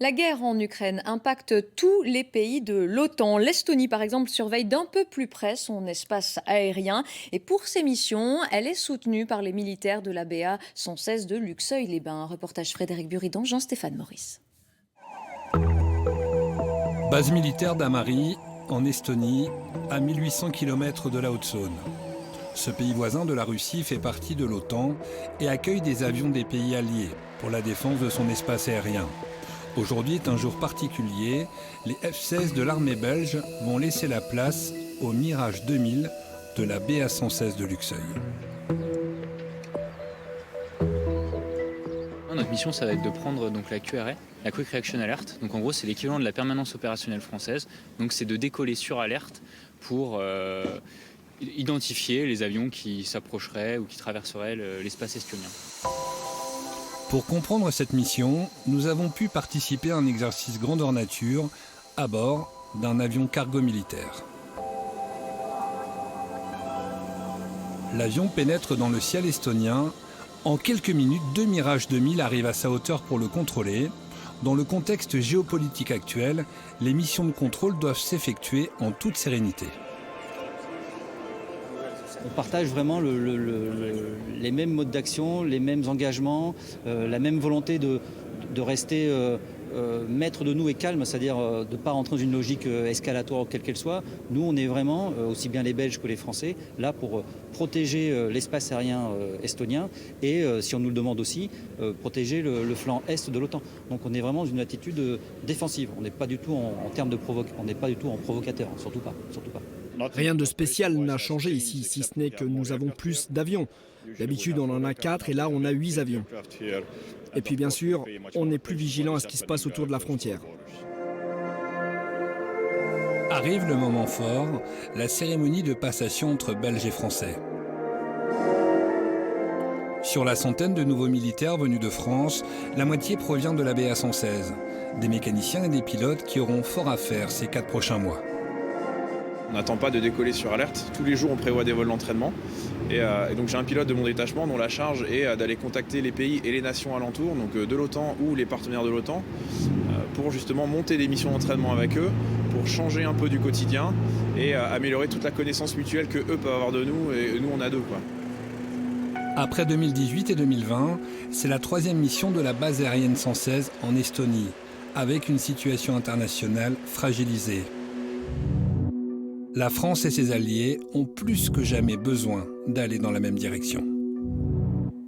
La guerre en Ukraine impacte tous les pays de l'OTAN. L'Estonie, par exemple, surveille d'un peu plus près son espace aérien. Et pour ses missions, elle est soutenue par les militaires de la BA 116 de Luxeuil-les-Bains. Reportage Frédéric Buridan, Jean-Stéphane Maurice. Base militaire d'Amari, en Estonie, à 1800 km de la Haute-Saône. Ce pays voisin de la Russie fait partie de l'OTAN et accueille des avions des pays alliés pour la défense de son espace aérien. Aujourd'hui est un jour particulier. Les F-16 de l'armée belge vont laisser la place au Mirage 2000 de la BA 116 de Luxeuil. Notre mission, ça va être de prendre donc la QRA, la Quick Reaction Alert. Donc en gros, c'est l'équivalent de la permanence opérationnelle française. Donc c'est de décoller sur alerte pour identifier les avions qui s'approcheraient ou qui traverseraient l'espace estonien. Pour comprendre cette mission, nous avons pu participer à un exercice grandeur nature à bord d'un avion cargo militaire. L'avion pénètre dans le ciel estonien. En quelques minutes, 2 Mirage 2000 arrivent à sa hauteur pour le contrôler. Dans le contexte géopolitique actuel, les missions de contrôle doivent s'effectuer en toute sérénité. On partage vraiment les mêmes modes d'action, les mêmes engagements, la même volonté de rester maître de nous et calme, c'est-à-dire de ne pas rentrer dans une logique escalatoire quelle qu'elle soit. Nous, on est vraiment, aussi bien les Belges que les Français, là pour protéger l'espace aérien estonien et, si on nous le demande aussi, protéger le flanc est de l'OTAN. Donc on est vraiment dans une attitude défensive. On n'est pas du tout en termes de on n'est pas du tout en provocateur, surtout pas, surtout pas. Rien de spécial n'a changé ici, si ce n'est que nous avons plus d'avions. D'habitude, on en a 4 et là, on a 8 avions. Et puis, bien sûr, on est plus vigilant à ce qui se passe autour de la frontière. Arrive le moment fort, la cérémonie de passation entre Belges et Français. Sur la centaine de nouveaux militaires venus de France, la moitié provient de la BA 116. Des mécaniciens et des pilotes qui auront fort à faire ces 4 prochains mois. On n'attend pas de décoller sur alerte. Tous les jours, on prévoit des vols d'entraînement. Et donc j'ai un pilote de mon détachement dont la charge est d'aller contacter les pays et les nations alentours, donc de l'OTAN ou les partenaires de l'OTAN, pour justement monter des missions d'entraînement avec eux, pour changer un peu du quotidien et améliorer toute la connaissance mutuelle que eux peuvent avoir de nous et nous on a d'eux, quoi. Après 2018 et 2020, c'est la 3e mission de la base aérienne 116 en Estonie, avec une situation internationale fragilisée. La France et ses alliés ont plus que jamais besoin d'aller dans la même direction.